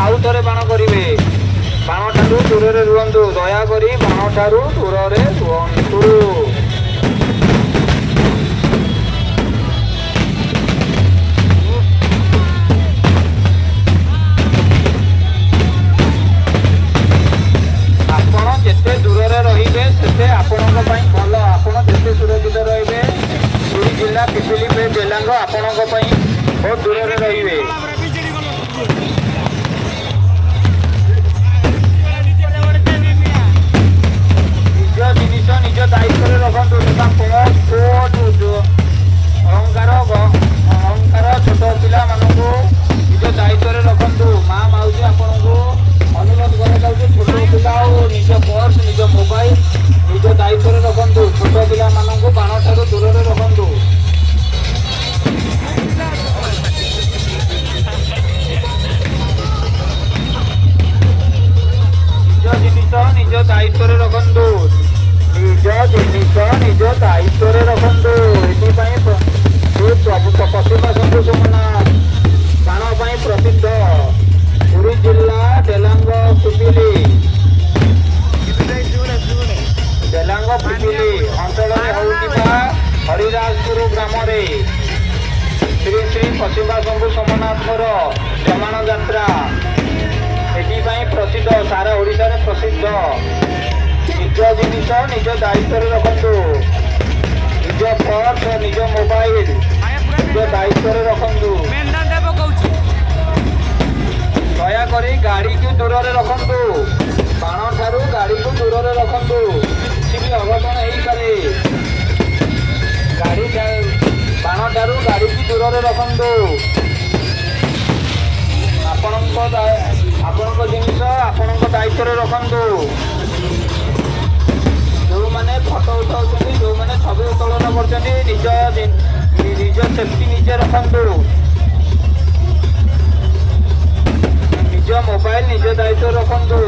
ଆଉ ଥରେ ବାଣ କରିବେ। ବାଣ ଠାରୁ ଦୂରରେ ରୁହନ୍ତୁ, ଦୟାକରି ବାଣ ଠାରୁ ଦୂରରେ ରୁହନ୍ତୁ। ଆପଣ ଯେତେ ଦୂରରେ ରହିବେ ସେତେ ଆପଣଙ୍କ ପାଇଁ ଭଲ। ଆପଣ ଯେତେ ସୁରକ୍ଷିତ ରହିବେ, ପୁରୀ ଜିଲ୍ଲା ପିପିଲି ଡେଲାଙ୍ଗ ଆପଣଙ୍କ ପାଇଁ ବହୁତ ଦୂରରେ ରହିବେ। ନିଜ ଜିନିଷ ନିଜ ଦାୟିତ୍ୱରେ ରଖନ୍ତୁ। ଅହଙ୍କାର ଛୋଟ ପିଲାମାନଙ୍କୁ ନିଜ ଦାୟିତ୍ୱରେ ରଖନ୍ତୁ। ମା ମାଉସୀ ଆପଣଙ୍କୁ ଅନୁରୋଧ କରାଯାଉଛି, ଛୋଟ ପିଲା ଆଉ ନିଜ ପର୍ସ ନିଜ ମୋବାଇଲ ନିଜ ଦାୟିତ୍ୱରେ ରଖନ୍ତୁ। ଛୋଟ ପିଲାମାନଙ୍କୁ ବାଣ ଠାରୁ ଦୂରରେ ରଖନ୍ତୁ। ନିଜ ଜିନିଷ ନିଜ ଦାୟିତ୍ୱରେ ରଖନ୍ତୁ। ନିଜ ଜିନିଷ ନିଜ ଦାୟିତ୍ୱରେ ରଖନ୍ତୁ। ଏଥିପାଇଁ ପ୍ରତିମା ଶମ୍ଭୁ ସୋମନାଥ ବାଣ ପାଇଁ ପ୍ରସିଦ୍ଧ। ପୁରୀ ଜିଲ୍ଲା ଡେଲାଙ୍ଗ ପିପିଲି ଅଞ୍ଚଳରେ ହେଉଥିବା ହରିରାଜପୁର ଗ୍ରାମରେ ଶ୍ରୀ ଶ୍ରୀ ପ୍ରତିମା ଶମ୍ଭୁ ସୋମନାଥଙ୍କର ଜମାଣ ଯାତ୍ରା ଏଥିପାଇଁ ପ୍ରସିଦ୍ଧ, ସାରା ଓଡ଼ିଶାରେ ପ୍ରସିଦ୍ଧ। ନିଜ ଜିନିଷ ନିଜ ଦାୟିତ୍ୱରେ ରଖନ୍ତୁ। ନିଜ ପର୍ସ ନିଜ ମୋବାଇଲ ନିଜ ଦାୟିତ୍ୱରେ ରଖନ୍ତୁ। ଦୟାକରି ଗାଡ଼ିକୁ ଦୂରରେ ରଖନ୍ତୁ। ବାଣ ଠାରୁ ଗାଡ଼ିକୁ ଦୂରରେ ରଖନ୍ତୁ। କିଛି ବି ଅଘଟଣ ହେଇପାରେ। ବାଣ ଠାରୁ ଗାଡ଼ିକୁ ଦୂରରେ ରଖନ୍ତୁ। ଆପଣଙ୍କ ଜିନିଷ ଆପଣଙ୍କ ଦାୟିତ୍ୱରେ ରଖନ୍ତୁ। ଯେଉଁମାନେ ଫଟୋ ଉଠାଉଛନ୍ତି, ଯେଉଁମାନେ ଛବି ଉତ୍ତୋଳନ କରୁଛନ୍ତି, ନିଜ ସେଫ୍ଟି ନିଜେ ରଖନ୍ତୁ। ନିଜ ମୋବାଇଲ ନିଜ ଦାୟିତ୍ୱ ରଖନ୍ତୁ।